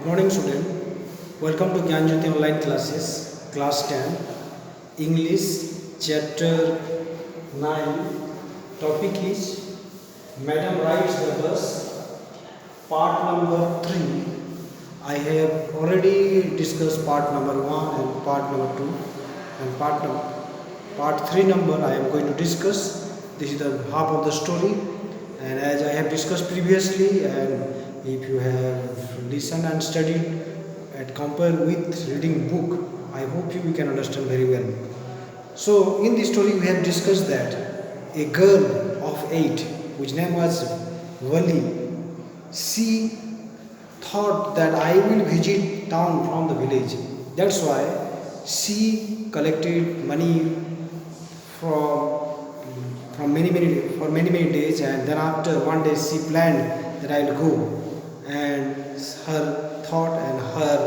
Good morning, student. Welcome to Gyanjyoti online classes, class 10, English, chapter 9. Topic is Madam Rides the Bus, part number 3. I have already discussed part number 1 and part number 2, and part 3 number I am going to discuss. This is the half of the story, and as I have discussed previously, and if you have listened and studied and compared with reading book, I hope you can understand very well. So in this story we have discussed that a girl of 8, which name was Wali, she thought that I will visit town from the village. That's why she collected money from many days, and then after one day she planned that I'll go, and her thought and her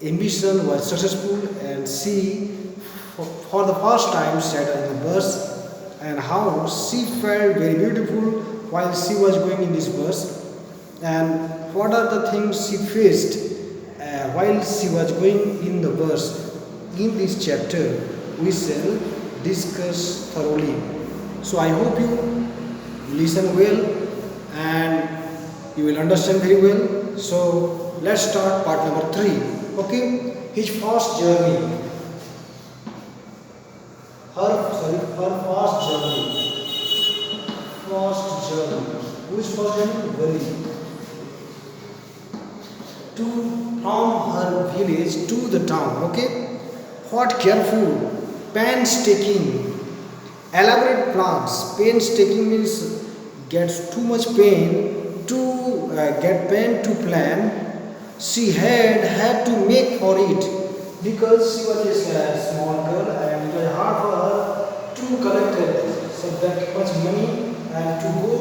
ambition was successful, and she for the first time sat in the bus, and how she felt very beautiful while she was going in this bus, and what are the things she faced while she was going in the bus. In this chapter we shall discuss thoroughly. So I hope you listen well and you will understand very well. So let's start part number 3. Okay, his first journey. Her first journey. First journey. Which first journey? Valley. From her village to the town. Okay, what careful, painstaking, elaborate plans. Painstaking means gets too much pain to get pain to plan. She had to make for it because she was just a small girl, and it was hard for her to collect so that much money and to go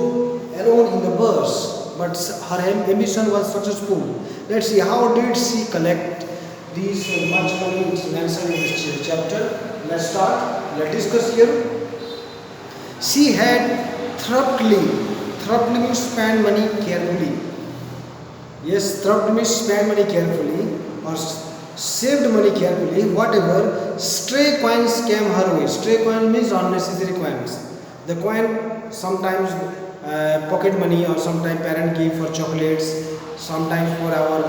alone in the bus. But her ambition was successful. Let's see how did she collect this much money. It's mentioned in this chapter. Let's start. Let's discuss here. She had thriftily means spend money carefully. Yes, thrift means spend money carefully or saved money carefully. Whatever stray coins came her way. Stray coin means unnecessary coins. The coin sometimes pocket money, or sometimes parent give for chocolates, sometimes for our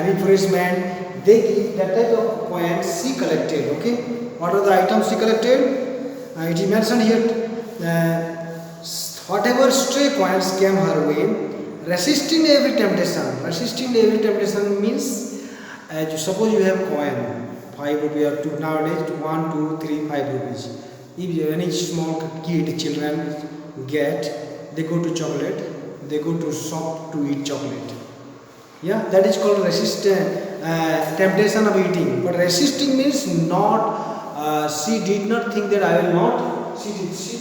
refreshment. They give that type of coins she collected. Okay, what are the items she collected? It is mentioned here. Whatever stray coins came her way, resisting every temptation. Resisting every temptation means, suppose you have coin 5 rupees or 2 nowadays 1, 2, 3, 5 rupees. If any small children get, they go to chocolate, they go to shop to eat chocolate. Yeah, that is called temptation of eating. But resisting means not. She did not think that I will not. She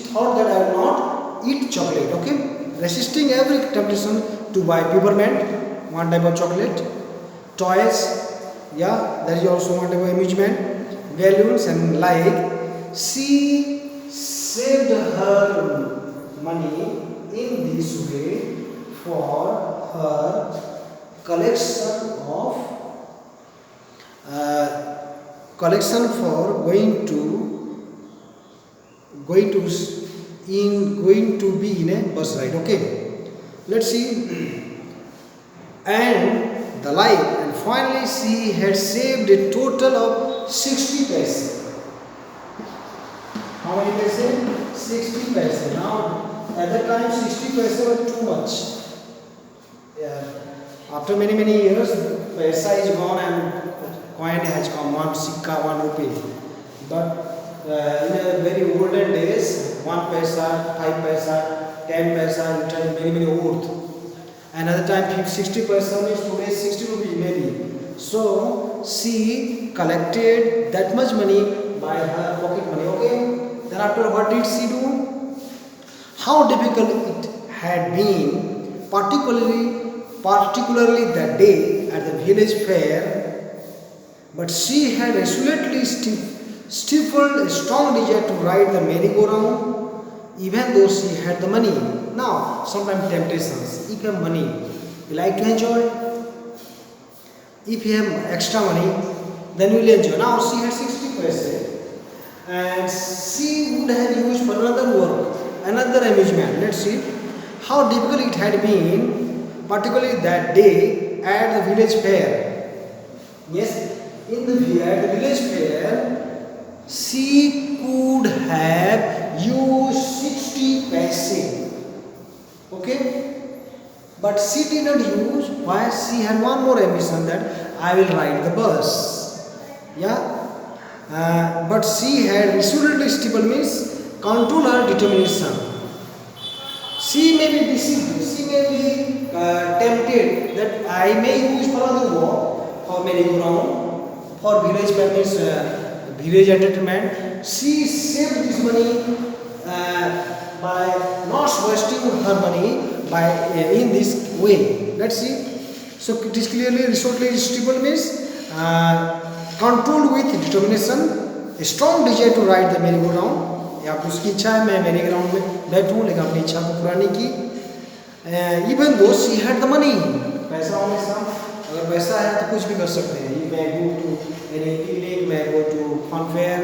thought that I will not eat chocolate. Okay, resisting every temptation to buy peppermint, one type of chocolate, toys. Yeah, that is also one type of amusement, balloons and like. She saved her money in this way for her collection for going to be in a bus ride. Okay, let's see. And the like, and finally she had saved a total of 60 paise. How many paise? 60 paise. Now at that time 60 paise was too much. Yeah. After many years, paisa is gone and coin has come, 1 sikka, 1 rupee. But in a very olden days, 1 paisa, 5 paisa, 10 paisa, it has many worth. Another time 60 paisa means today 60 rupees maybe. So she collected that much money by her pocket money. Okay. Then after, what did she do? How difficult it had been, particularly that day at the village fair, but she had resolutely stifled a strong desire to ride the merry-go-round, even though she had the money. Now, sometimes temptations. If you have money, you like to enjoy. if you have extra money, then you will enjoy. Now she had 60 paise, and she would have used for another work, another amusement. Let's see how difficult it had been, particularly that day at the village fair. Yes, at the village fair, she could have used 60 paise. Okay, but she did not use. Why? She had one more ambition, that I will ride the bus. Yeah. But she had resolutely stable, means control her determination. She may be deceived, she may be tempted that I may use for other work, for merry-go-round, for village means village entertainment. She saved this money by not wasting her money by in this way. Let's see. So it is clearly resolutely stable means controlled with determination, a strong desire to ride the merry-go-round. या उसकी इच्छा है मैं मेरी ground में बैठूं, लेकिन अपनी इच्छा को पूरा नहीं की. Even though she had the money, पैसा होने से अगर पैसा है तो कुछ भी कर सकते हैं. You may go to any picnic, may go to fun fair,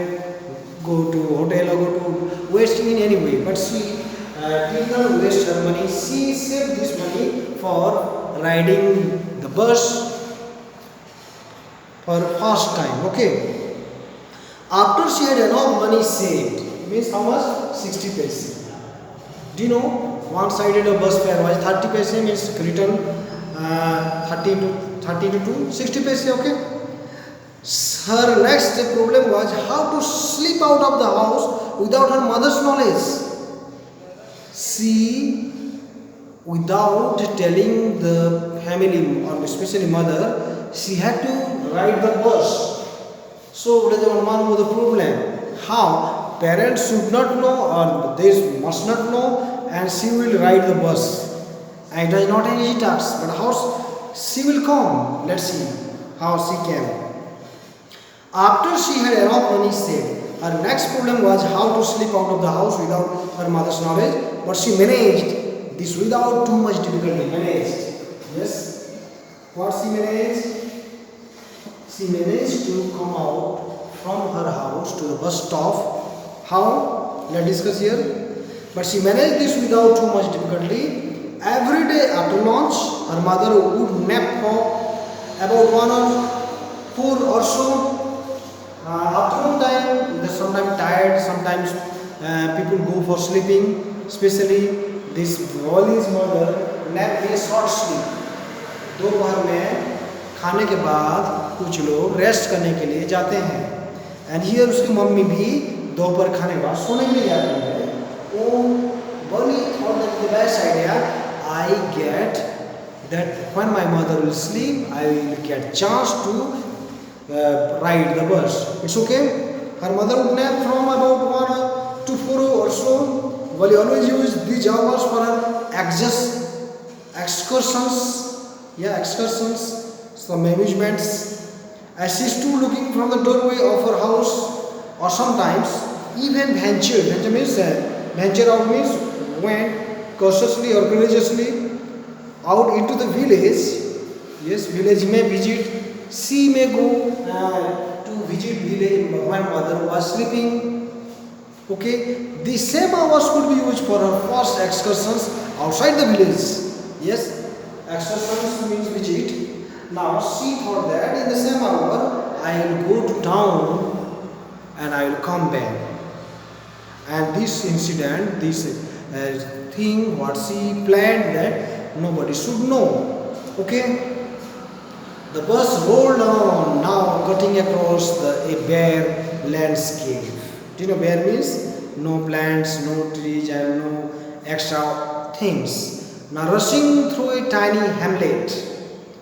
go to hotel or go to waste in any way. But she did not waste her money. She saved this money for riding the bus for first time. Okay. After she had enough money saved, means how much? 60 paise. Do you know? One sided a bus fare was 30 paise, means return 30 to 2, 60 paise. Okay. Her next problem was how to slip out of the house without her mother's knowledge. She, without telling the family or especially mother, she had to ride the bus. So that is one of the problem. How parents should not know, or they must not know, and she will ride the bus. And it is not an easy task. But how she will come? Let's see how she came. After she had enough money saved, her next problem was how to slip out of the house without her mother's knowledge. But she managed this without too much difficulty. Managed. Yes. What she managed? She managed to come out from her house to the bus stop. How? Let's discuss here. But she managed this without too much difficulty. Every day after lunch, her mother would nap for about 1 or 4 or so. Afternoon time, they're sometimes tired, sometimes people go for sleeping. Especially this Wali's mother nap means short sleep. दोपहर में खाने के बाद कुछ लोग rest करने के लिए जाते हैं. एंड हियर उसकी मम्मी भी दोपहर खाने के बाद सोने के लिए जाती है. वो Wali thought that the best idea, I get that when my mother will sleep, I will get chance to ride the bus. It's okay. Her mother would nap from about 1 to 4 or so. Wali always used these hours for her excursions. Yeah, excursions, some amusements. As she stood looking from the doorway of her house, or sometimes even venture. Venture means venture out means went cautiously or courageously out into the village. Yes, village may visit. She may go to visit village when mother was sleeping. Okay, the same hours could be used for her first excursions outside the village. Yes, excursions means visit. Now she thought that in the same hour I will go to town and I will come back. And this incident, this thing, what she planned, that nobody should know. Okay. The bus rolled on, now cutting across a bare landscape. Do you know bare means? No plants, no trees, and no extra things. Now rushing through a tiny hamlet.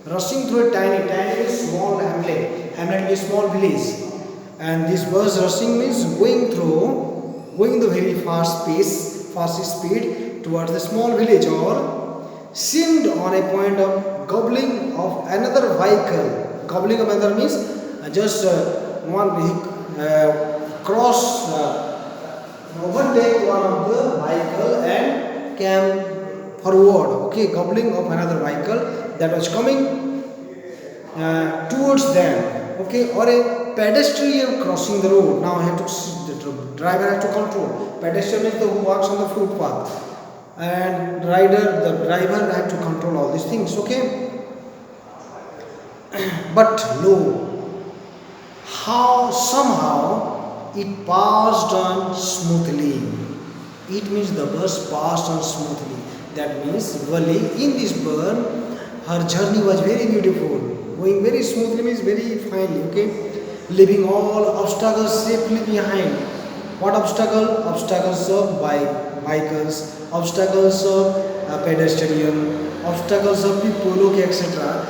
Rushing through a tiny small hamlet. Hamlet means small village. And this bus rushing means going the very fast speed towards the small village, or seemed on a point of gobbling of another vehicle. Gobbling of another means just one vehicle cross overtake one of the vehicle and came forward. Okay, gobbling of another vehicle that was coming towards them, okay, or a pedestrian crossing the road. Now I have the driver has to control. Pedestrian is the who walks on the footpath, and the driver had to control all these things, okay. But lo, how somehow it passed on smoothly. It means the bus passed on smoothly. That means Wali in this burn, her journey was very beautiful, going very smoothly means very finely, okay, leaving all obstacles safely behind. What obstacle? Obstacles of bikers, obstacles of pedestrian, obstacles of people, okay, etc.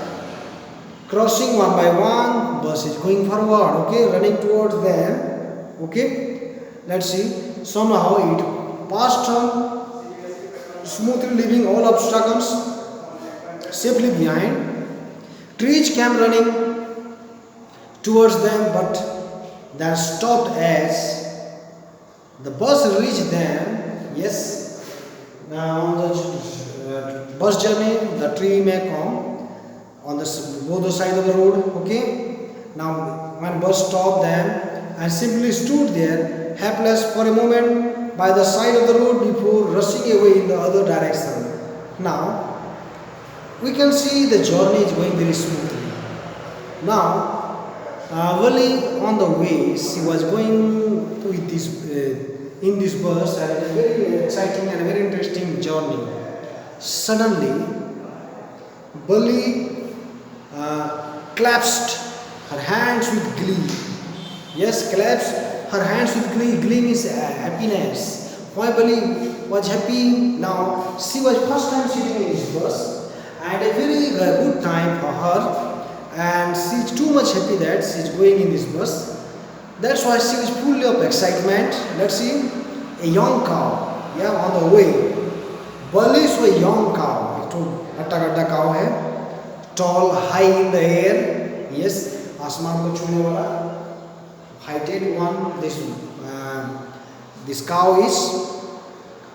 Crossing one by one, bus is going forward, okay, running towards them, okay. Let's see. Somehow it passed on smoothly, leaving all obstacles safely behind. Trees came running towards them, but then stopped as the bus reached them. Yes, now on the bus journey, the tree may come on the both sides of the road. Okay. Now when bus stopped them and simply stood there, helpless for a moment by the side of the road before rushing away in the other direction. Now we can see the journey is going very smoothly. Now, Wali on the way, she was going with this in this bus, and a very exciting and very interesting journey. Suddenly, Wali clasped her hands with glee. Yes, clasped her hands with glee. Glee means happiness. Why Wali was happy? Now she was first time sitting in this bus, and a very good time for her, and she is too much happy that she is going in this bus. That's why she is full of excitement. Let's see, a young cow, yeah, on the way. Bali is a young cow, तो हट्टा कट्टा cow है, tall, high in the air, yes, आसमान को छूने वाला, heighted one. This cow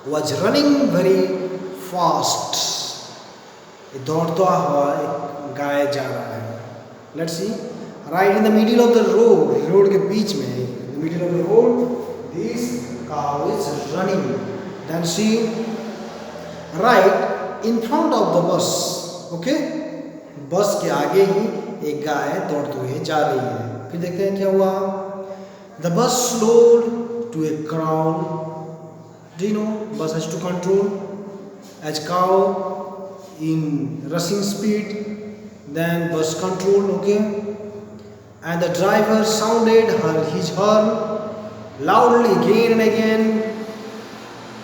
was running very fast. दौड़ता हुआ एक गाय जा रहा है. Let's see, right in the middle of the road के बीच में, in the middle of the road, this cow is running. Then see, right in front of the bus, okay, बस के आगे ही एक गाय दौड़ते हुए जा रही है. फिर देखते हैं क्या हुआ. The bus slowed to a crawl. Do you know, bus has to control as cow in rushing speed, then bus control, okay, and the driver sounded his horn loudly again and again,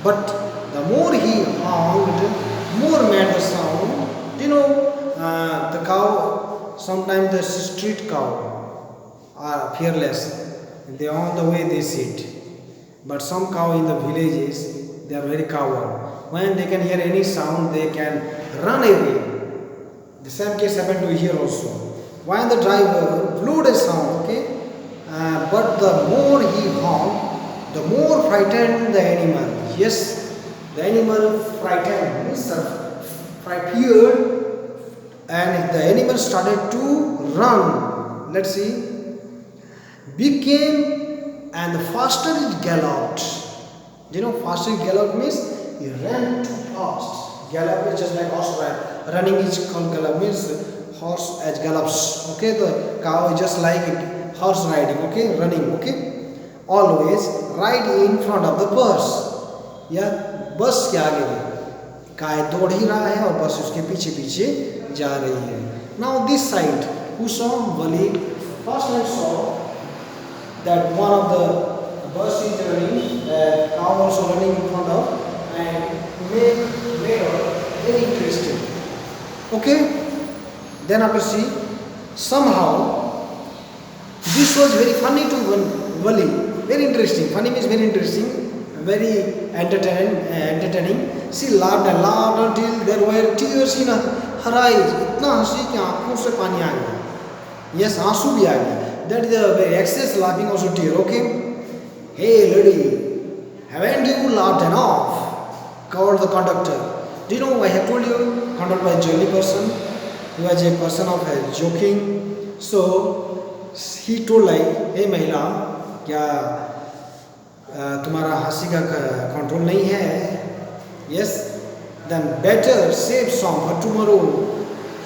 but the more he honked, more made the sound. You know, the cow, sometimes the street cow are fearless, they on the way they sit, but some cow in the villages, they are very coward. When they can hear any sound, they can run away. The same case happened to here also. When the driver blew the sound, okay, but the more he honked, the more frightened the animal. Yes, the animal frightened, means feared, and the animal started to run. Let's see, became, and the faster it galloped. You know, faster it galloped means he ran too fast. Gallop is just like horse ride. Running is called gallop, means horse as gallops. Okay, the cow is just like horse riding. Okay, running. Okay, always right in front of the bus. Yeah, bus के आगे भी गाय दौड़ ही रहा है और बस उसके पीछे पीछे जा रही है. Now this side, who saw Wali? First I saw that one of the bus is running, cow also running in front of, and made very interesting. Okay, then after see, somehow this was very funny to Wali. Very interesting. Funny means very interesting, very entertaining. She laughed and laughed until there were tears in her eyes. इतना हंसी कि आँखों से पानी आ गया. Yes, आंसू भी आ गया. That is the very excess laughing also tear. Okay. Hey lady, haven't you laughed enough? Called the conductor. Do you know I have told you, conducted by jolly person? he was a person of joking. So he told like, hey महिला, क्या तुम्हारा हंसी का control नहीं है? Yes, then better save some for tomorrow.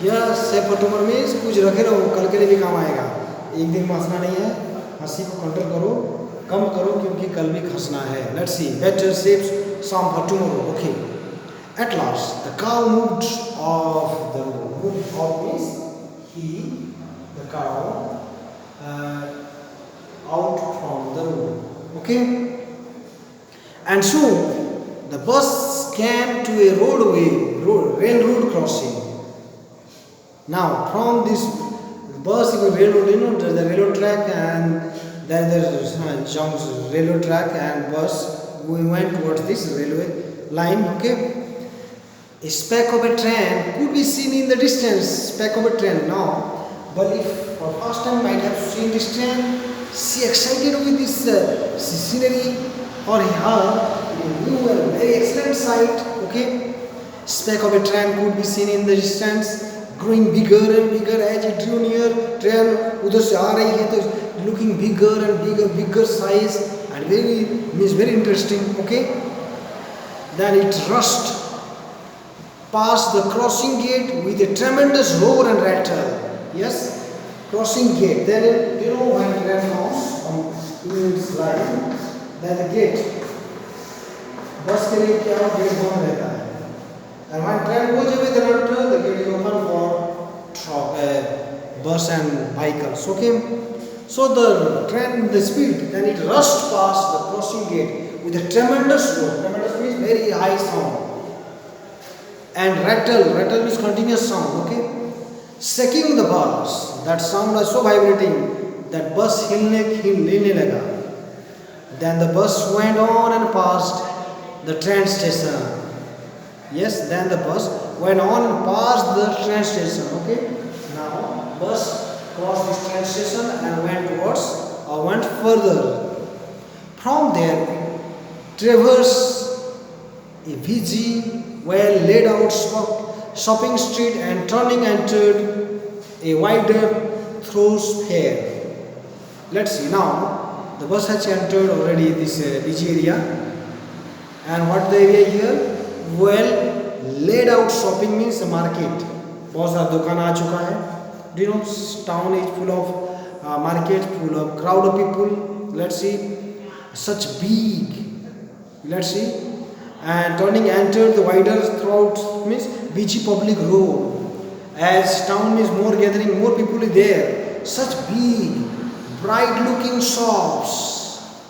Yes, save for tomorrow means कुछ रखे रहो, कल के लिए भी काम आएगा. एक दिन में हंसना नहीं है, हंसी को कंट्रोल करो, कम करो क्योंकि कल भी हंसना है. Let's see, better save some for tomorrow. Okay. At last, the cow moved off the road. Moved off means the cow, out from the road. Okay. And soon the bus came to a railroad crossing. Now from this bus, railroad, there's the railroad track and then there's jumps railroad track and bus. We went towards this railway line. Okay. A speck of a train could be seen in the distance. Speck of a train. Now, but if for first time might have seen this train, she excited with this scenery or her new and very excellent sight. Okay, speck of a train could be seen in the distance, growing bigger and bigger as it drew near. Train उधर से आ रही है तो looking bigger and bigger size and very interesting. Okay, then it rushed past the crossing gate with a tremendous roar and rattle. Yes, crossing gate. Then when train comes on its line, then the gate. बस के लिए क्या gate बंद रहता है. And when train goes away, then the gate is open for bus and vehicles. Okay. So the train, the speed, then it rushed past the crossing gate with a tremendous roar. Tremendous means very high sound. And rattle means continuous sound. Okay, shaking the bus. That sound was so vibrating that bus hilne laga. Then the bus went on and passed the train station. Yes, then the bus went on and passed the train station. Okay, now bus crossed this train station and went further. From there, traversed a busy, well laid out shopping street and turning entered a wider thoroughfare. Let's see now. The bus has entered already this busy area. And what the area here? Well laid out shopping means a market. बहुत सारा दुकान आ चुका है. Do you know town is full of market, full of crowd of people. Let's see. Such big. Let's see. And turning entered the wider throughout means busy public road. As town is more gathering, more people is there. Such big, bright looking shops.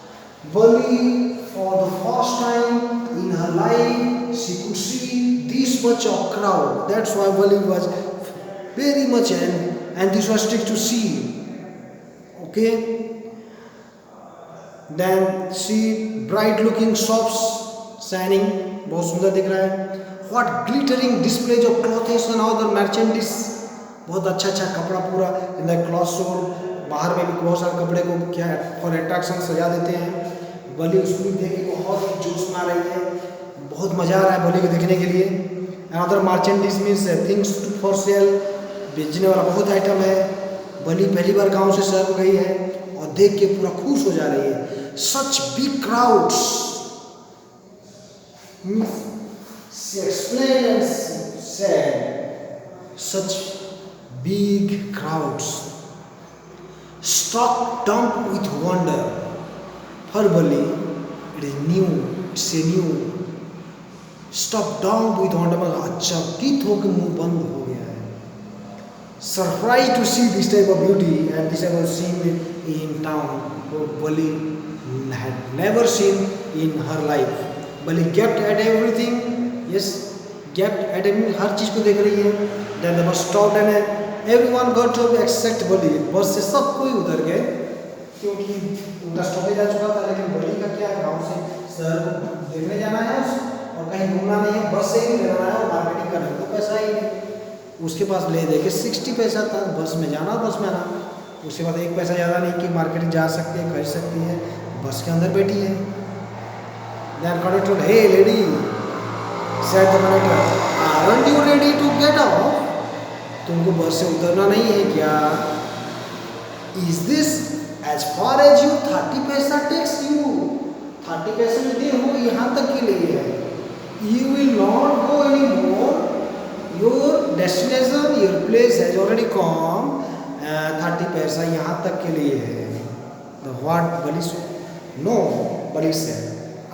Bali, for the first time in her life, she could see this much of crowd. That's why Bali was very much enthusiastic to see. Okay. Then see bright looking shops. Shining, बहुत सुंदर दिख रहा है. What glittering displays of clothes and other merchandise. बहुत अच्छा कपड़ा पूरा in the cloth store. बाहर में भी बहुत सारे कपड़े को क्या for attraction सजा देते हैं. बलि उसको भी देख के बहुत जोश में आ रही है. बहुत मजा आ रहा है बलि को देखने के लिए. And other merchandise means things for sale. बेचने वाला बहुत आइटम है. बलि पहली बार गांव से शहर गई है और देख के पूरा खुश हो जा रही है. Such big crowds. She explained and said, such big crowds, struck dumb with wonder. For Bali, it is new, it's a new. Struck dumb with wonder, चकित होकर मुंह बंद हो गया है. Surprised to see this type of beauty and this type of scene in town, Bali had never seen in her life. Bali kept at everything. Yes, kept at everything. हर चीज को देख रही है. Then the bus stopped and everyone got up except Bali. बस से सब कोई उधर गए क्योंकि उनका स्टॉपेज आ चुका था. लेकिन बलि का क्या गांव से शहर को देखने जाना है और कहीं घूमना नहीं है. बस से ही जाना है और मार्केटिंग करना है. तो पैसा ही नहीं. उसके पास ले दे के 60 पैसा था. बस में जाना बस में आना. उसके बाद एक पैसा ज़्यादा नहीं कि मार्केटिंग जा सकती है, खरीद सकती है. बस के अंदर बैठी है. Then conductor, hey lady, said the conductor, aren't you ready to get off? तुमको बस से उतरना नहीं है क्या? Is this as far as you 30 पैसा टेक्स यू? 30 पैसे में दे हो यहाँ तक के लिए है. You will not go any more. Your destination, your place has already come. 30 पैसा यहाँ तक के लिए है. The what Bali so? No, Bali से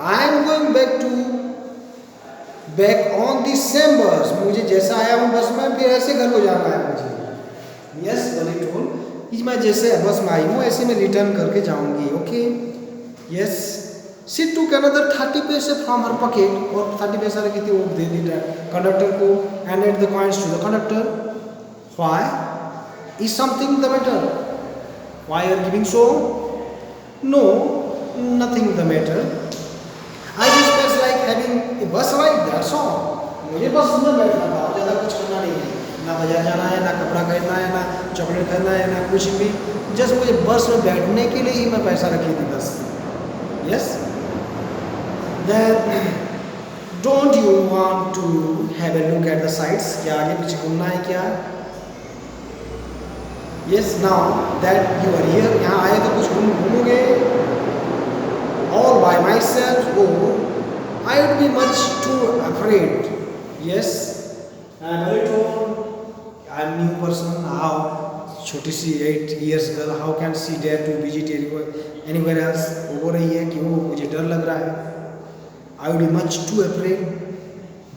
I am going back on the same bus. मुझे जैसा आया हूँ बस में फिर ऐसे घर को जाना है मुझे. यस, बली टोल्ड. मैं जैसे बस में आई हूँ ऐसे मैं रिटर्न करके जाऊंगी. ओके. यस. शी टूक अनदर 30 पैसे फ्रॉम हर पॉकेट. और 30 पैसा रखी थी वो दे दी कंडक्टर को. Handed the coins to the conductor. Why? Is something the matter? Why are giving so? No, nothing the matter. I just felt like having a bus ride, that's all. मुझे बस में बैठना था, ज़्यादा कुछ करना नहीं है. ना बाजार जाना है, ना कपड़ा खरीदना है, ना चॉकलेट खरीदना है, ना कुछ भी. जस्ट मुझे बस में बैठने के लिए ही मैं पैसा रखी थी बस. Yes. Then don't you want to have a look at the sights? क्या आगे पीछे घूमना है क्या? Yes. Now that you are here, यहाँ आए तो कुछ घूमोगे? All by myself? Oh, I would be much too afraid. Yes, I'm very told. I'm new person. How? छोटी सी 8 years girl. How can she dare to visit anywhere else? हो रही है क्यों? मुझे डर लग रहा है. I would be much too afraid.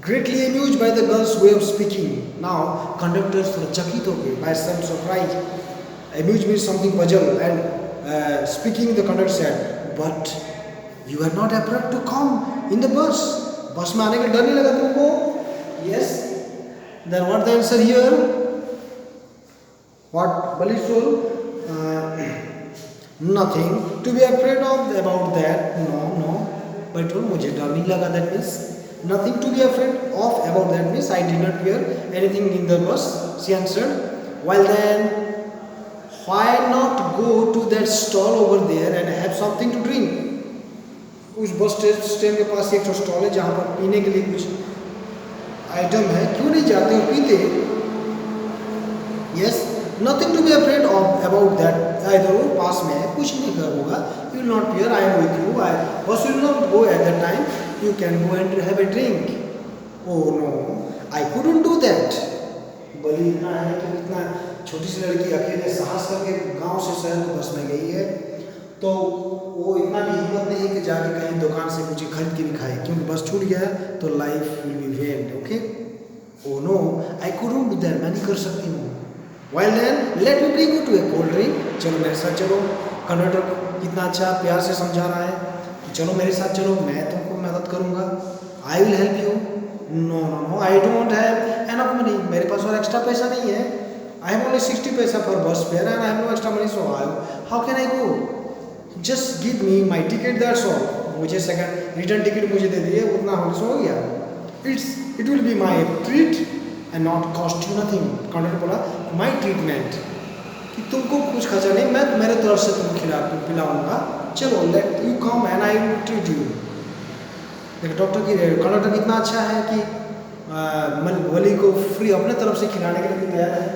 Greatly amused by the girl's way of speaking. Now, conductors were चकित हो गए by some surprise. Amused means something puzzled, and speaking the conductor said, "But you are not afraid to come in the bus." बस में आने का डर नहीं लगा तुमको? Yes. Then what the answer here? What Bali told? Nothing to be afraid of about that. No. Bali told मुझे डर नहीं लगा. That means nothing to be afraid of about that means I did not fear anything in the bus. She answered. Well then, why not go to that stall over there and have something to drink? उस bus stand के पास एक stall है जहाँ पर पीने के लिए कुछ आइटम है. क्यों नहीं जाते और पीते? Yes. Nothing to be afraid of about that. इधर वो पास में है, कुछ नहीं होगा. You will not fear. I am with you. Bus will not go at that time. You can go and have a drink. Oh no, I couldn't do that. Bali इतना है कि इतना छोटी सी लड़की अकेले साहस करके गाँव से शहर को बस में गई है तो वो इतना भी हिम्मत नहीं है कि जाके कहीं दुकान से कुछ खरीद के भी खाए, क्योंकि बस छूट गया तो life will be waste. Okay. Oh no, I couldn't do that. मैं नहीं कर सकती हूँ. Well then let me bring you to a cold drink. चलो मेरे साथ चलो. कंडक्टर कितना अच्छा प्यार से समझा रहा है कि चलो मेरे साथ चलो, मैं तुमको मदद करूँगा. I will help you. No, I don't have enough money. मेरे पास और एक्स्ट्रा पैसा नहीं है. आई हैव ओनली 60 पैसा for bus fare and I have no extra money. So how can I go? Just give me my ticket, that's all. मुझे second return ticket मुझे दे दिए, उतना हो गया. It will be my treat and not cost you nothing. Conductor बोला my treatment, कि तुमको कुछ खर्चा नहीं, मैं मेरे तरफ से तुमको पिलाऊंगा. चलो let you come and I will treat you. देखो कंडक्टर कितना अच्छा है कि बली को फ्री अपने तरफ से खिलाने के लिए तैयार है.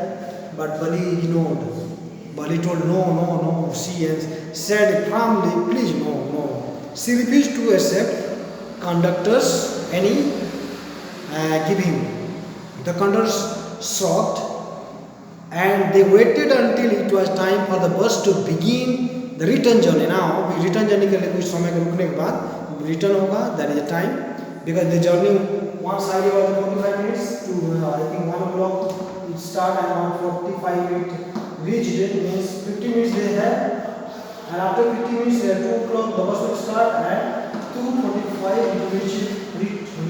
But Bali ignored. Bali told no. She said firmly, please no. She refused to accept conductor's any giving. The conductors shocked and they waited until it was time for the bus to begin the return journey. Now return journey के लिए कुछ समय के रुकने के बाद return होगा. That is the time because the journey one side was 45 minutes to I think 1 o'clock it start and 45 minutes reached. It means 50 minutes they have, and after 50 minutes they 2 o'clock the bus will start and 2:45 it will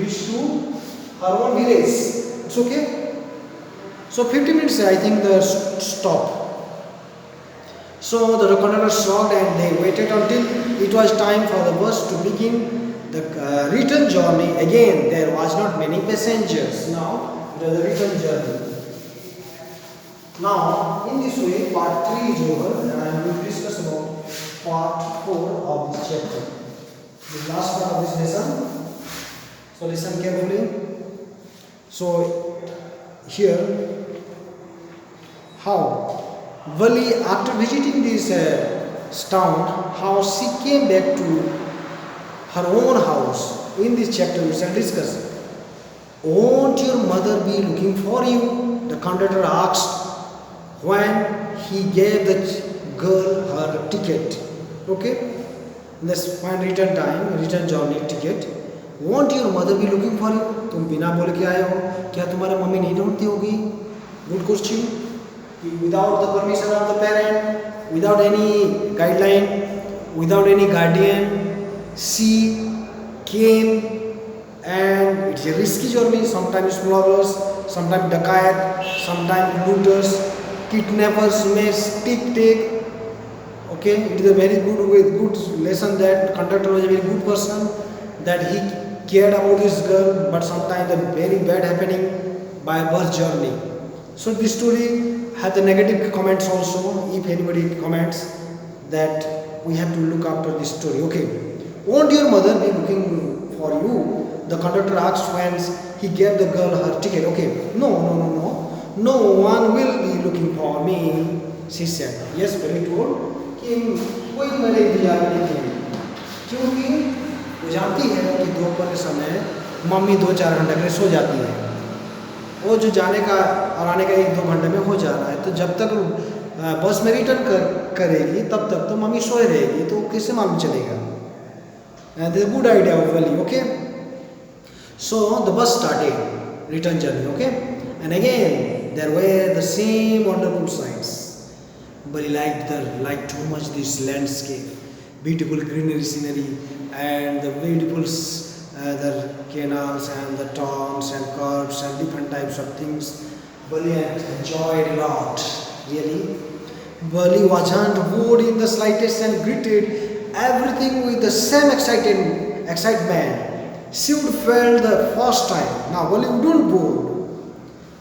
reach to our own village. It's okay. So 50 minutes I think the stop. So the conductor shocked and they waited until it was time for the bus to begin the return journey. Again there was not many passengers. Now the return journey. Now, in this way, part 3 is over, and I am going to discuss about part 4 of this chapter. The last part of this lesson. So, listen carefully. So, here how Vali, after visiting this town, how she came back to her own house. In this chapter we shall discuss. Won't your mother be looking for you? The conductor asked when he gave the girl her ticket. Okay? Let's find return time, return journey ticket. Won't your mother be looking for you? तुम बिना बोल के आए हो, क्या तुम्हारी mummy नहीं ढूंढती होगी? Good question. Without the permission of the parent, without any guideline, without any guardian, she came, and it's a risky journey. Sometimes smugglers, sometimes dacoit, sometimes looters, kidnappers may take. Okay, it is a very good lesson that conductor was a very good person, that he cared about this girl, but sometimes the very bad happening by bus journey. So this story has the negative comments also. If anybody comments that we have to look after this story. Okay, won't your mother be looking for you? The conductor asked when he gave the girl her ticket. Okay, no one will be looking for me, she said. Yes, very true. कि कोई मेरे इंतजार नहीं करेगी, क्योंकि वो जानती है कि दोपहर के समय मम्मी 2-4 घंटे के लिए सो जाती है। वो जो जाने का और आने का 1-2 घंटे में हो जा रहा है, तो जब तक बस में रिटर्न करेगी तब तक तो मम्मी सोए रहेगी, तो कैसे मालूम चलेगा? And this is a good idea of Vali. Okay, so the bus started return journey. Okay, and again there were the same wonderful sights. But he liked too much this landscape, beautiful greenery scenery, and the beautiful the canals and the towns and curves and different types of things. Bali enjoyed a lot, really. Bali wasn't bored in the slightest and greeted everything with the same excitement. She would felt the first time. Now Bali wouldn't bore.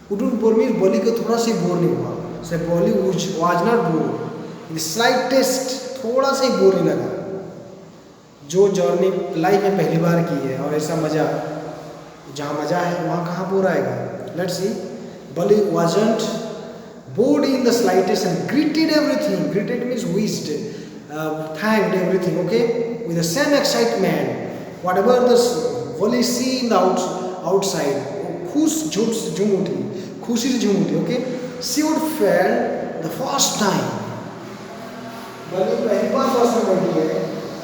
Wouldn't bore means Bali को थोड़ा सा bore नहीं हुआ. So Bali was not bored. In the slightest, थोड़ा सा ही bore नहीं लगा. जो जर्नी लाइफ में पहली बार की है और ऐसा मजा, जहाँ मजा है वहाँ कहाँ बोर आएगा? Let's see. Bali wasn't bored in the slightest and greeted everything. Greeted means wished, thanked everything. Okay, with the same excitement. Whatever the Bali see in the outside, खुश झूम उठी, खुशी से झूम उठी. Okay. She would feel the first time. बलि पहली बार बस में बैठी है,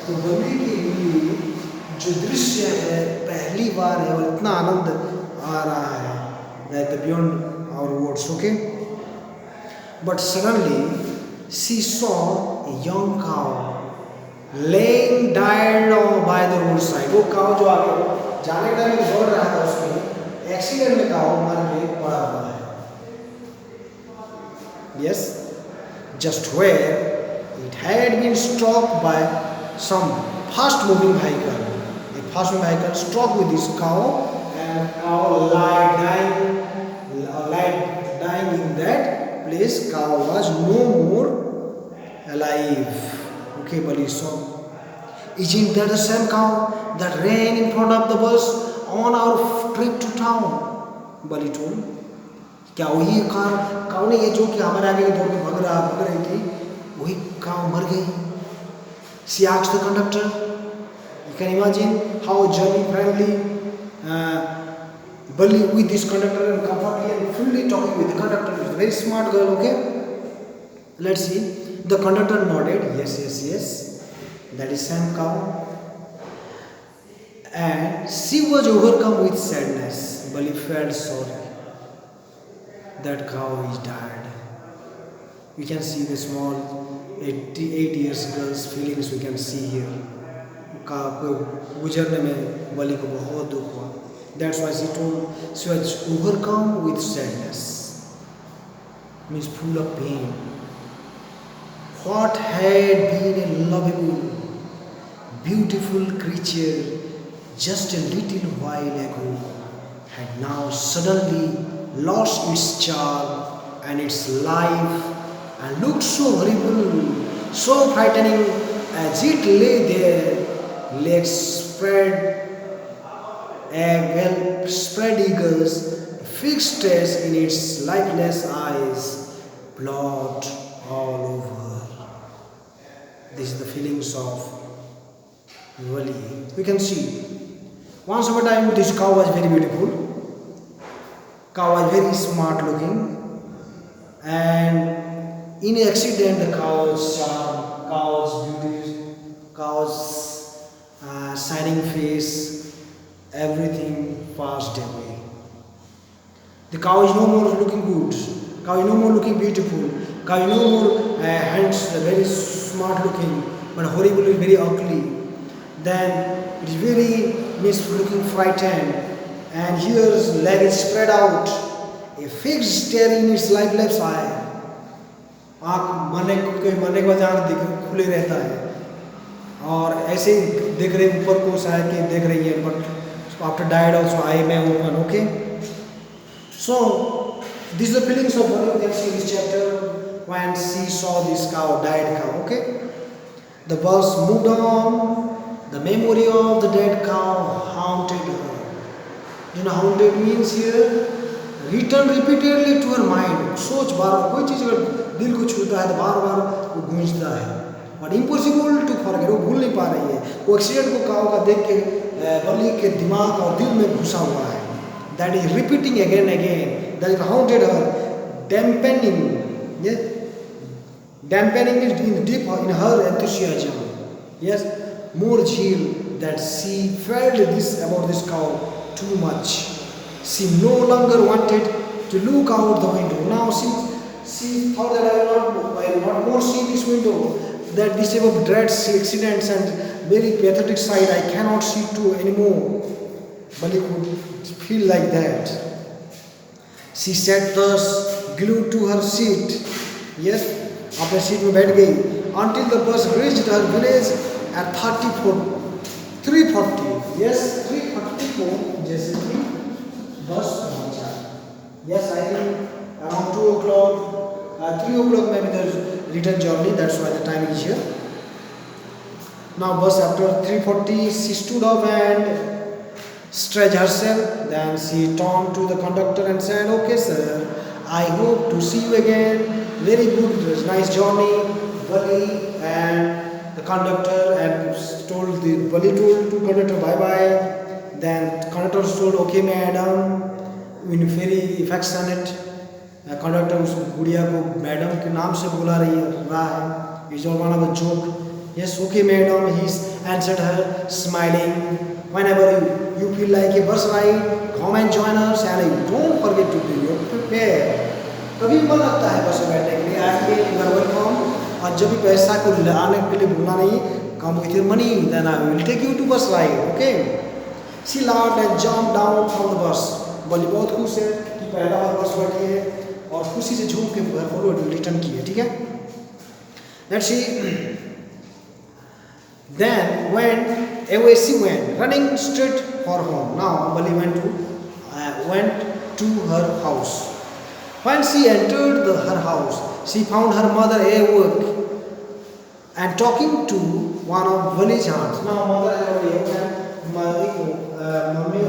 तो बलि के लिए जो दृश्य है पहली बार है और इतना आनंद आ रहा है that beyond our words. Okay, but suddenly she saw a young cow laying dead by the roadside. वो cow जो आगे जाने का टाइम दौड़ रहा था, उसमें एक्सीडेंट में cow मर के पड़ा हुआ है. Yes, just where it had been struck by some fast-moving vehicle. A fast-moving vehicle struck with this cow, and cow lying in that place. Cow was no more alive. Okay, Bali saw. Isn't that the same cow that ran in front of the bus on our trip to town? Bali told. क्या वही काव नहीं है जो कि हमारे आगे दौड़ के भाग रही थी? वही काव मर गई. She asked the conductor. You can imagine how journey friendly Bali with this conductor and comfortably and fully talking with the conductor. She's a very smart girl. Okay, let's see. The conductor nodded. Yes. That is Sam cow. And she was overcome with sadness. Bali felt sorry. That cow is dead. We can see the small 8 years girl's feelings we can see here. काव को गुजरने में बलि को बहुत दुख हुआ. That's why she told she was overcome with sadness. Means full of pain. What had been a lovable, beautiful creature just a little while ago had now suddenly lost its charm and its life, and looked so horrible, so frightening as it lay there, legs spread, well spread eagles, fixed in its lifeless eyes, blood all over. This is the feelings of Vali. We can see. Once upon a time, this cow was very beautiful. Cow was very smart looking, and in an accident, the cow's charm, cow's beauty, cow's shining face, everything passed away. The cow is no more looking good. Cow is no more looking beautiful. Cow is no more hands very smart looking, but horribly very ugly. Then it is very looking frightened, and here his leg is spread out, a fixed stare in its left eye. आँख मरने के बाद आँख खुले रहता है और ऐसे ही देख रहे ऊपर को शायद कि देख रही है, but after died also I may open. Okay, so these are the feelings of what you can see in this chapter when she saw this cow, died cow. Okay, the bus moved on. The memory of the dead cow haunted her. You know, haunted means here return repeatedly to her mind. सोच बार कोई चीज़ अगर दिल को छूता है तो बार बार वो गूंजता है, बट इम्पॉसिबल टू फॉरगेट, वो भूल नहीं पा रही है. वो एक्सीडेंट को काव का देख के वली के दिमाग और दिल में घुसा हुआ है. That is repeating again again. That is haunted her. Dampening, dampening is in deep in her enthusiasm. Yes, more zeal that she felt this about this cow too much. She no longer wanted to look out the window. Now she thought that I will not more see this window. That this type of dread accidents and very pathetic sight I cannot see too anymore. Bali could feel like that. She sat thus glued to her seat. Yes, अपने seat में बैठ गई. Until the bus reached her village at 3:40. Yes, 3:44 जैसे कि बस पहुंचा. Yes, I think around 2 o'clock, 3 o'clock maybe the return journey. That's why the time is here. Now bus after 3:40, she stood up and stretched herself. Then she turned to the conductor and said, "Okay, sir, I hope to see you again. Very good, nice journey, Vali." And the conductor and told the Vali told to conductor bye bye. Then conductor told, "Okay, madam," in very affectionate. Conductor उस गुड़िया को madam के नाम से बुला रहा है. It's all one of a joke. Yes, okay, madam. He answered her, smiling. Whenever you feel like a bus ride, come and join us, and don't forget to be prepared. कभी मन लगता है बस में बैठने के लिए, आइए, you are welcome. और जब भी पैसा को लाने के लिए भूलना नहीं. Come with your money, then I will take you to bus ride. Okay? She laughed and jumped down from the bus. बली बहुत खुश है कि पहला बार बस बैठी है और खुशी से झूम के घर को रिटर्न की है. ठीक है? Let's see. Then when away she went, running straight for home. Now Bali went to her house. When she entered her house, she found her mother awake and talking to one of Vali's aunts. Now mother mummy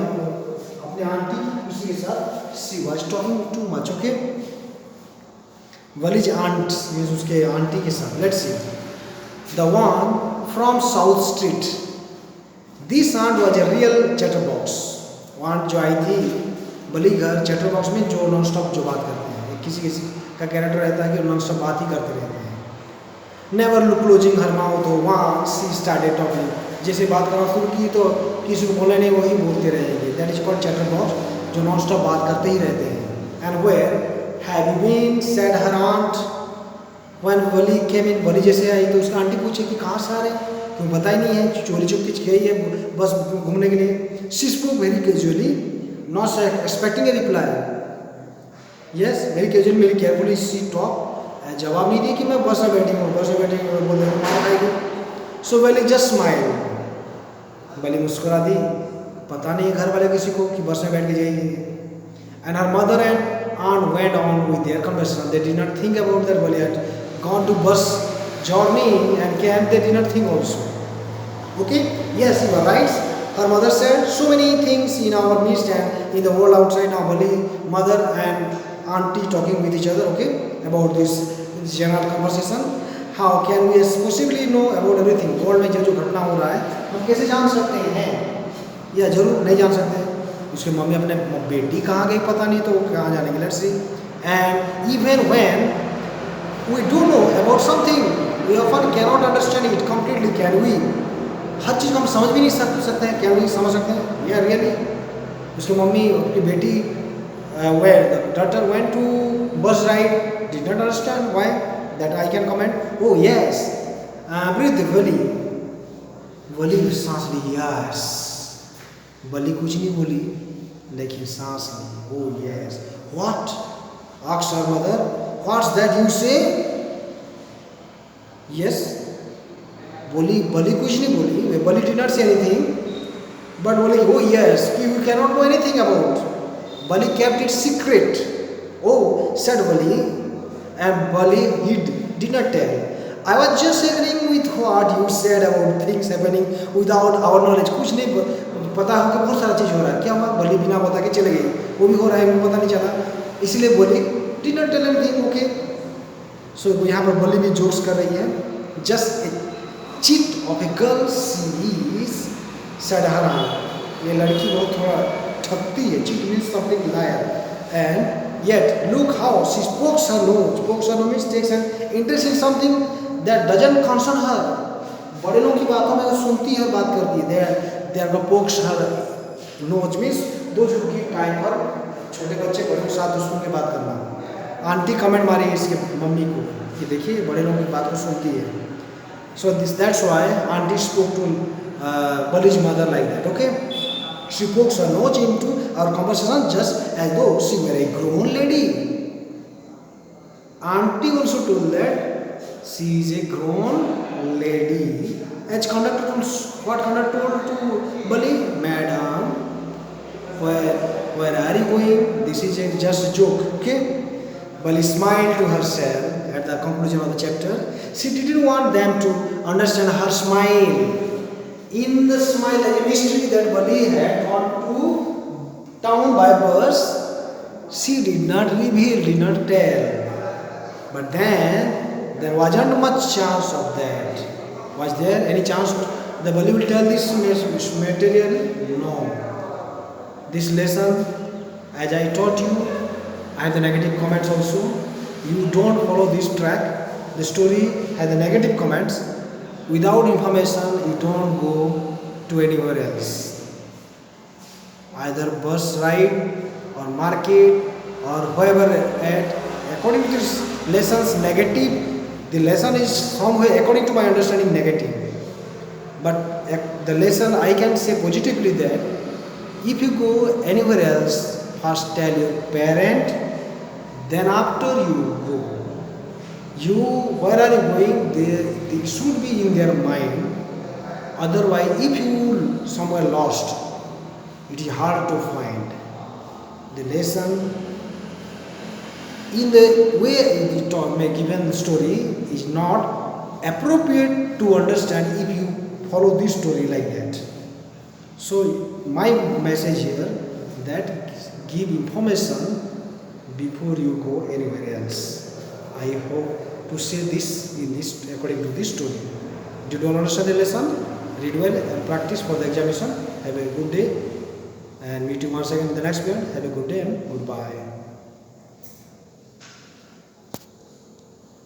अपने aunty उसी के साथ she was talking too much. Okay, Vali's aunt means उसके aunty के साथ. Let's see. The one from South Street. This aunt was a real chatterbox. aunt जो आई थी बली घर chatterbox में जो नॉन स्टॉप जो बात करते हैं, किसी का कैरेक्टर रहता है कि नॉन स्टॉप बात ही करते रहते हैं. Never closing her mouth. Once she started talking, जैसे बात करना शुरू की तो किसी को बोलना नहीं, वही बोलते रहेंगे. That is called chatterbox, जो नॉन स्टॉप बात करते ही रहते हैं. And where have you been? said her aunt. When Vali came in, Vali जैसे आई तो उसका आंटी पूछे कि कहाँ से आ रहे हैं, क्यों पता ही नहीं है, चोरी चुपके गई है बस घूमने के लिए. She spoke very casually, not expecting a reply. Yes, very casually, very carefully she talked. जवाब नहीं दिया कि मैं बस में बैठी हूँ, बस में बैठी हूँ, बोल रहे कहाँ आएगी. So Vali just smiled. Vali मुस्कुरा दी. पता नहीं घर वाले किसी को कि बस में बैठ के जाएगी. And her mother and aunt went on with their conversation. They did not think about that Vali had gone to bus journey and camp. They did not think also. Okay? Yes, you are right. Her mother said so many things in our midst and in the world outside. Now Vali, mother and auntie talking with each other. Okay? about this general conversation. How can we possibly know about everything? World में जो घटना हो रहा है हम कैसे जान सकते हैं, या जरूर नहीं जान सकते. उसकी मम्मी अपने बेटी कहाँ गई पता नहीं, तो कहाँ जानेंगे. Let's see. And even when we don't know about something, we often cannot understand it completely. Can we? हर चीज़ को हम समझ भी नहीं सकते हैं. क्या we समझ सकते हैं? Yeah, really. उसकी मम्मी अपनी बेटी where the daughter went to bus ride did not understand why, that I can comment. Oh yes, breathe Wali. वली ने सांस ली. Yes, वली कुछ नहीं बोली लेकिन सांस ली. Oh yes. What? Asked her mother. What's that you say? Yes. बोली बली कुछ नहीं बोली. Bali did not say anything. But बोली oh yes, we cannot know anything about. Bali kept it secret. Oh, said Bali, and Bali did not tell. I was just agreeing with what you said about things happening without our knowledge. कुछ नहीं पता हो कि बहुत सारा चीज़ हो रहा है. क्या हुआ? बली बिना बता के चले गए. वो भी हो रहा है, मुझे पता नहीं चला. इसलिए बोली did not tell anything. Okay. So यहाँ पर बली भी जोक्स कर रही है. Just a cheat of a girl she is, said her aunt. ये लड़की बहुत थोड़ा ठगती है. Cheat means something liar. And yet look how she pokes her nose. Pokes her nose means takes an interest in something that doesn't concern her. बड़े लोगों की बातों में वो सुनती है, बात करती है. They are pokes her nose means दो झुकी टाइम पर छोटे बच्चे बड़ों के साथ दोस्तों की बात करना. आंटी कमेंट मारी है इसके मम्मी को कि देखिए बड़े लोगों की बात को सुनती है. So that's why auntie spoke to Bali's mother like that. Okay. She pokes her nose into our conversation just as though she were a grown lady. Auntie also told that she is a grown lady. As conductor told, what conductor told to Bali? Madam, where are you going? This is just a joke. Okay. Bali smiled to herself at the conclusion of the chapter. She didn't want them to understand her smile. In the smile, a mystery that Bali had gone to town by bus, she did not reveal, did not tell. But then there wasn't much chance of that. Was there any chance that Bali will tell this material? No. This lesson, as I taught you, I have the negative comments also. You don't follow this track. The story has the negative comments. Without information, you don't go to anywhere else. Either bus ride or market or whoever at. According to this lesson's negative, the lesson is somewhere, according to my understanding, negative. But the lesson I can say positively that if you go anywhere else, first tell your parent, then after you go. Where are you going? They should be in their mind. Otherwise, if you somewhere lost, it is hard to find. The lesson in the way it is given story is not appropriate to understand if you follow this story like that. So my message here that give information before you go anywhere else. I hope to say this in this according to this story. Did you all understand the lesson? Read well and practice for the examination. Have a good day and meet you once again in the next period. Have a good day and goodbye.